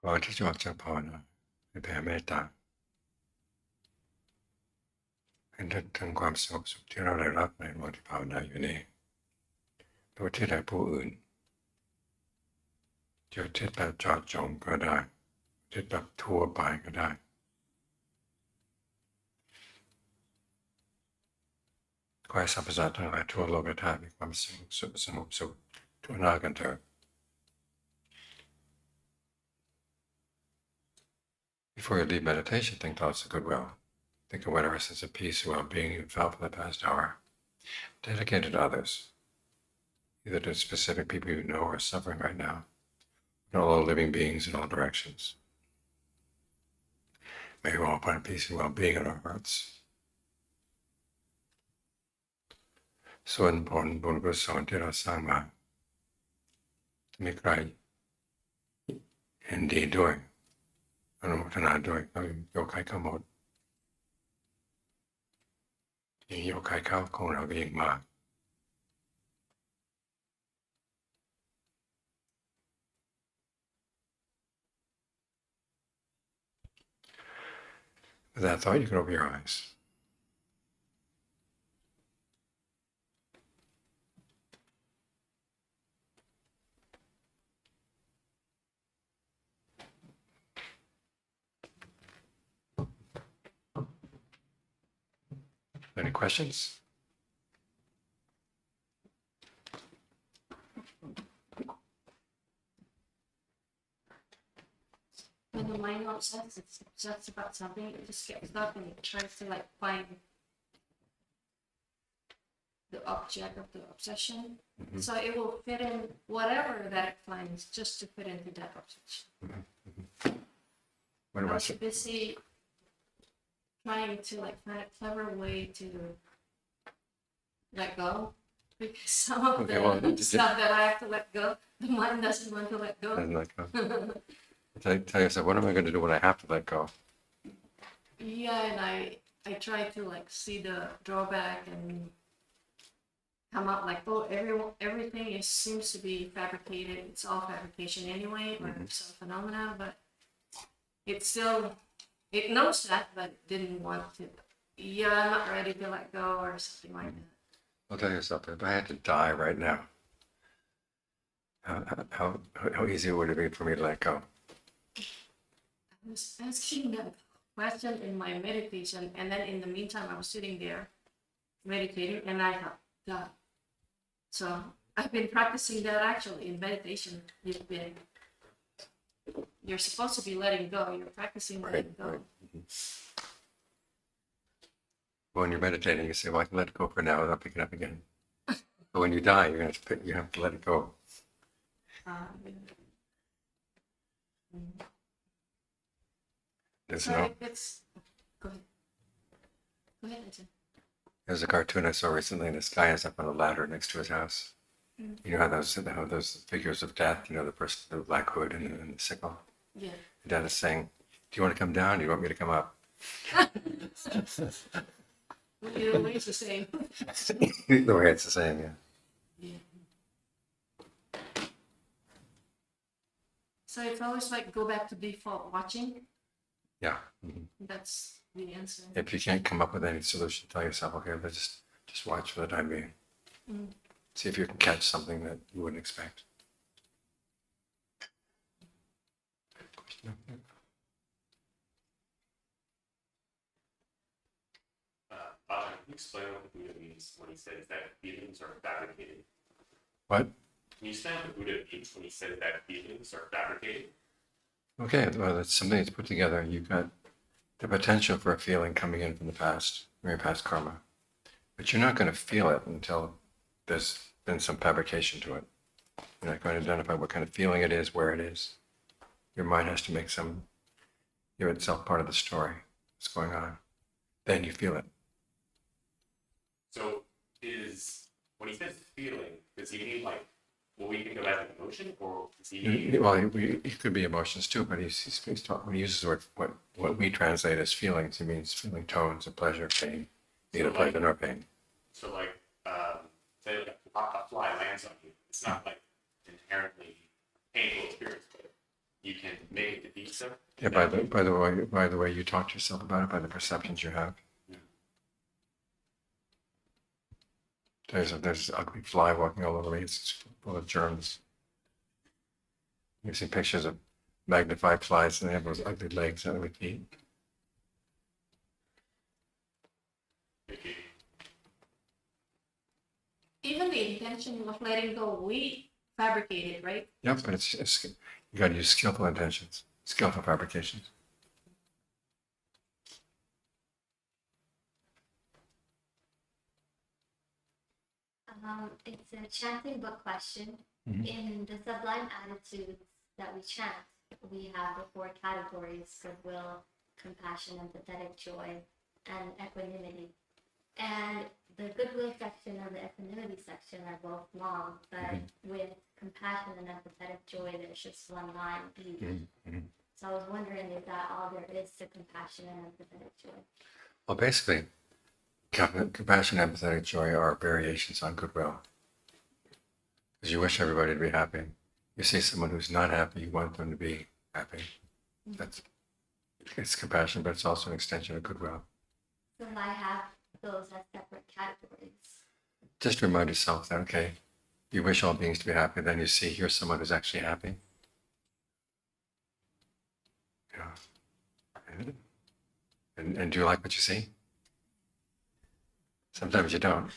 S2: ก่อนที่จะออกจากภาวนาให้แผ่เมตตาให้นึกถึงความสงบสุขที่เราได้รับในวันที่ภาวนาอยู่นี้โดยที่ได้ผู้อื่นจะทิศแบบเจาะจงก็ได้ทิศแบบทั่วไปก็ได้ขอให้สรรพสัตว์ทั้งหลายทั่วโลกธาตุมีความสงบสุขทั่วหน้ากันเถิด Before you leave meditation, think thoughts of goodwill. Think of whatever sense of peace and well-being you felt for the past hour. Dedicate it to others, either to specific people you know who are suffering right now, and all living beings in all directions. May we all find peace and well-being in our hearts. ส่วนผลบุญกุศลที่เราสร้างมามีใครเห็นดีด้วยอนุโมทนาด้วยเรายกให้เขาหมดยิ่งยกให้เขาของเราก็ยิ่งมาก With that thought, you can open your eyes. Any questions?
S3: When the mind it's obsessed about something, it just gets stuck and it tries to like find the object of the obsession.
S2: Mm-hmm.
S3: So it will fit in whatever that it finds just to fit into that obsession.
S2: Mm-hmm. When
S3: I
S2: was
S3: was busy trying to like find a clever way to let go. Because some of the stuff that I have to let go, the mind doesn't want to let go.
S2: Doesn't let go. Tell yourself, what am I going to do when I have to let go?
S3: Yeah, and I try to like see the drawback and come up like, oh, everything seems to be fabricated. It's all fabrication anyway, or some phenomena, but it knows that, but it didn't want to. Yeah, I'm not ready to let go or something like that.
S2: Well, tell yourself, if I had to die right now, how easy would it be for me to let go?
S3: I was asking that question in my meditation, and then in the meantime, I was sitting there meditating, and I thought, God. So I've been practicing that actually in meditation. You're supposed to be letting go. You're practicing letting go.
S2: Right. Mm-hmm. When you're meditating, you say, well, I can let it go for now without picking it up again. But when you die, you have to let it go.
S3: Yeah.
S2: There's
S3: So
S2: no...
S3: it's... Go ahead. Go ahead, Ajahn.
S2: There's a cartoon I saw recently, and this guy is up on a ladder next to his house. You know how those figures of death, you know, the person, the black hood and the sickle?
S3: Yeah.
S2: The dad is saying, do you want to come down or do you want me to come up?
S3: Either way, it's the same.
S2: The way it's the same, yeah.
S3: Yeah. So it's always like go back to default watching.
S2: Yeah. Mm-hmm.
S3: That's the answer.
S2: If you can't come up with any solution, tell yourself, okay, let's just watch for the time being. See if you can catch something that you wouldn't expect. Question?
S1: Can you explain what the Buddha means when he says that feelings are fabricated?
S2: What?
S1: Can you explain what the Buddha means when he says that feelings are fabricated?
S2: Okay, well, it's something that's put together. You've got the potential for a feeling coming in from the past, from your past karma. But you're not going to feel it until there's been some fabrication to it. You're not going to identify what kind of feeling it is, where it is. Your mind has to give itself part of the story that's going on. Then you feel it.
S1: So when he says feeling, does he mean like what we think of as an emotion, or does he mean...
S2: Well, it could be emotions too, but when he uses the word, what we translate as feelings, he means feeling tones of pleasure, pain, neither pleasure nor pain.
S1: So like, say like a fly lands on you, it's not like inherently painful experience, but you can make it to be so.
S2: Yeah, by the way you talk to yourself about it, by the perceptions you have.
S1: Yeah.
S2: There's this ugly fly walking all over me. It's full of germs. You see pictures of magnified flies, and they have those ugly legs and ugly feet.
S1: Okay.
S3: Even the intention of letting go, we fabricate it, right?
S2: Yep, but it's you got to use skillful intentions, skillful fabrications.
S4: It's a chanting book question.
S2: Mhm.
S4: In the sublime attitudes that we chant, we have the 4 categories: goodwill, compassion, empathetic joy, and equanimity. And the goodwill section and the equanimity section are both long, but with compassion and empathetic joy, there's just one line each.
S2: Mhm.
S4: So I was wondering, is that all there is to compassion and empathetic joy?
S2: Well, basically, compassion and empathetic joy are variations on goodwill. Because you wish everybody to be happy. You see someone who's not happy, you want them to be happy. It's compassion, but it's also an extension of goodwill.
S4: So I have those as separate categories.
S2: Just remind yourself that, okay, you wish all beings to be happy, then you see here's someone who's actually happy. Yeah. And do you like what you see? Sometimes you don't.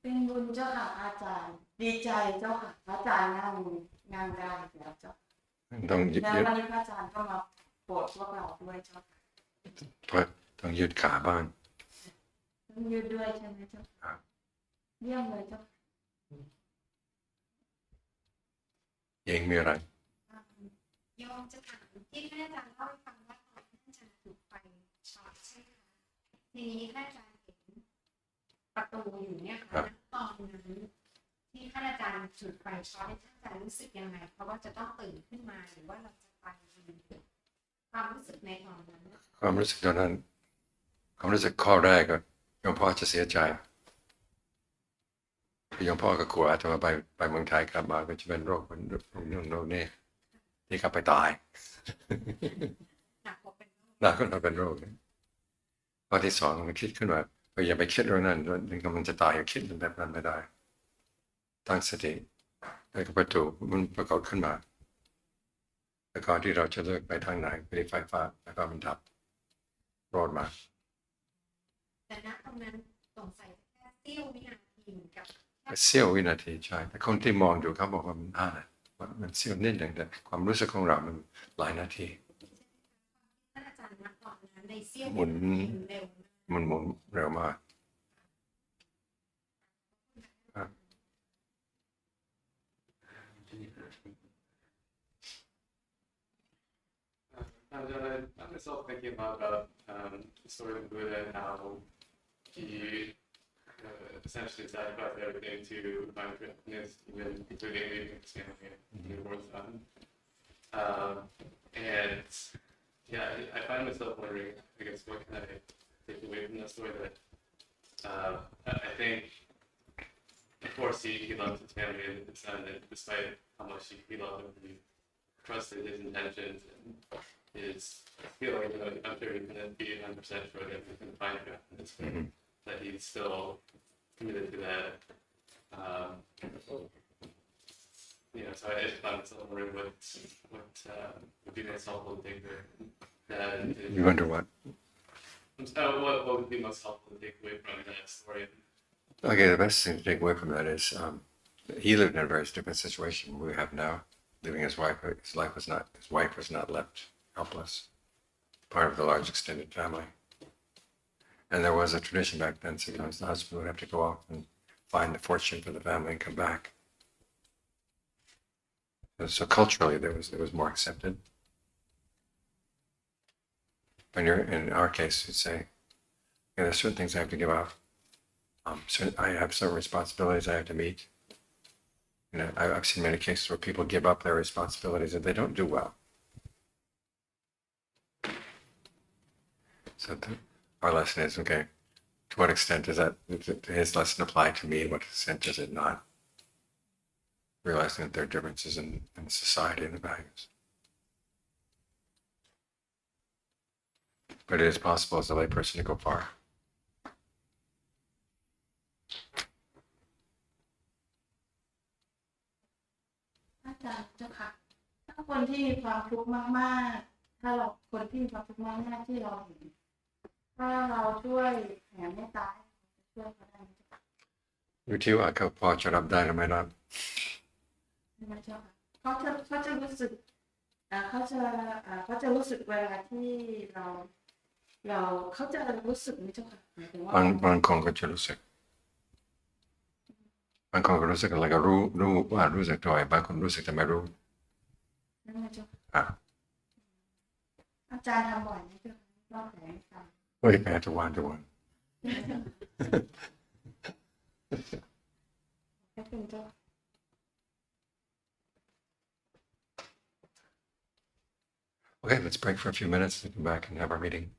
S3: เป็นบุญเจ้าค่ะอาจารย์ดีใจเจ้าค่ะพระอาจารย์นั่งได้แล้วเจ้า
S2: ต้องยืด
S3: แล้ววันนี้พระอาจารย์ก็มาโปรดพวกเราด้วยเจ้าค่ะ
S2: ต้องยืดขาบ้าง
S3: ต้องยืดด้วยใช่ไหมเจ้าค่ะเยี่ยมเลยเจ้าค่ะ
S2: เองมีอะไร
S5: โยมจะถามที่ท่านอาจารย์เล่าให้ฟังว่าตอนท่านอาจารย์ถูกไฟช็อตใช่ไหมคะทีนี้ท่านอาจารย์เห็นประตูอยู่เนี่ยค่ะตอนนั้นที่ท่านอาจารย์จุดไฟช็อตท่านอาจารย์รู้สึกยังไงเพราะว่าจะต้องตื่นขึ้นมาหรือว่าเราจะไปความรู้สึกในตอนนั้น
S2: ความรู้สึกตอนนั้นความรู้สึกข้อแรกก็โยมพ่อจะเสียใจโยมพ่อก็กลัวจะมาไปเมืองไทยกลับมาก็จะเป็นโรคนี่ที่กลับไปตาย
S5: หนักกว่าเป็น
S2: น่าก็เป็นโรคนี่ข้อที่สองมันคิดขึ้นว่าอย่าไปคิดเรื่องนั้นนึกว่ามันจะตายอย่าคิดแบบนั้นไม่ได้ตั้งสติแล้วก็ประตูมันปรากฏขึ้นมาแล้วก่อนที่เราจะเลือกไปทางไหนไปที่ไฟฟ้าแล้วก็มันดับรอดมา
S5: แต่ณตรงนั้นสงสัยแค่เสี้ยววินาทีเหมือนกับ
S2: เสี้ยววินาทีใช่แต่คนที่มองอยู่เขาบอกว่ามันมันเสี้ยวนิดหนึ่งแต่ความรู้สึกของเรามันหลายนาที
S5: ท่านอาจารย์ณตอนนั้นในเสี้ยว
S2: หมุน
S5: เร็ว
S2: มันหมุนเร็วมาก
S1: I myself thinking about the story of Buddha and how he essentially sacrificed everything to find happiness, even including leaving his family and newborn son. And yeah, I find myself wondering, I guess, what can I take away from that story? That I think, of course, he loved his family and his son, and despite how much he loved him, he trusted his intentions and his feeling. You know, I'm sure he couldn't be 100% sure that he can find happiness, but that he's still committed to that. You know, so I just found myself wondering what would be most helpful to take away.
S2: You wonder what?
S1: What would be most helpful to take away from that story?
S2: Okay, the best thing to take away from that is he lived in a very different situation we have now. Leaving his wife, his wife was not left helpless, part of the large extended family. And there was a tradition back then, sometimes the husband would have to go off and find the fortune for the family and come back. So culturally, it was more accepted. When you're in our case, you'd say, yeah, there's certain things I have to give up. I have certain responsibilities I have to meet. You know, I've seen many cases where people give up their responsibilities and they don't do well. So our lesson is, okay, To what extent does his lesson apply to me? What extent does it not? Realizing that there are differences in society and the values. But it is possible as a layperson to go far.
S3: อาจารย์เจ้าค่ะถ้าคนที่มีความทุกข์มากๆถ้าเราคนที่มีความทุกข์มากๆที่เราเห็นถ้าเราช่วยแผ่เมตตาให้เขาจะช่วยเขาได้ไหมเจ้าค่ะ
S2: อยู่ที่ว่าเขาพอจะรับได้หรือไม่รับ
S3: ใช่ไหมเจ้าค่ะเขาจะรู้สึกเขาจะรู้สึกเวลาที่เราเขาจะรู้สึกไหมเจ้าค่ะหมายถึงว่า
S2: บางคนก็จะรู้สึกบางคนก็รู้สึกอะไรก็รู้ว่ารู้สึกตัวบางคนรู้สึกแต่ไม่รู้
S3: ใช่ไหมเจ้าค่ะ
S2: อ่ะ
S3: อาจารย์ทำบ่อยไหมเจ้าค่ะรอบแผลให้ฟัง
S2: เฮ้ยแพ้ทุกวัน
S3: แค่เป็นเจ้า
S2: Okay, let's break for a few minutes and come back and have our meeting.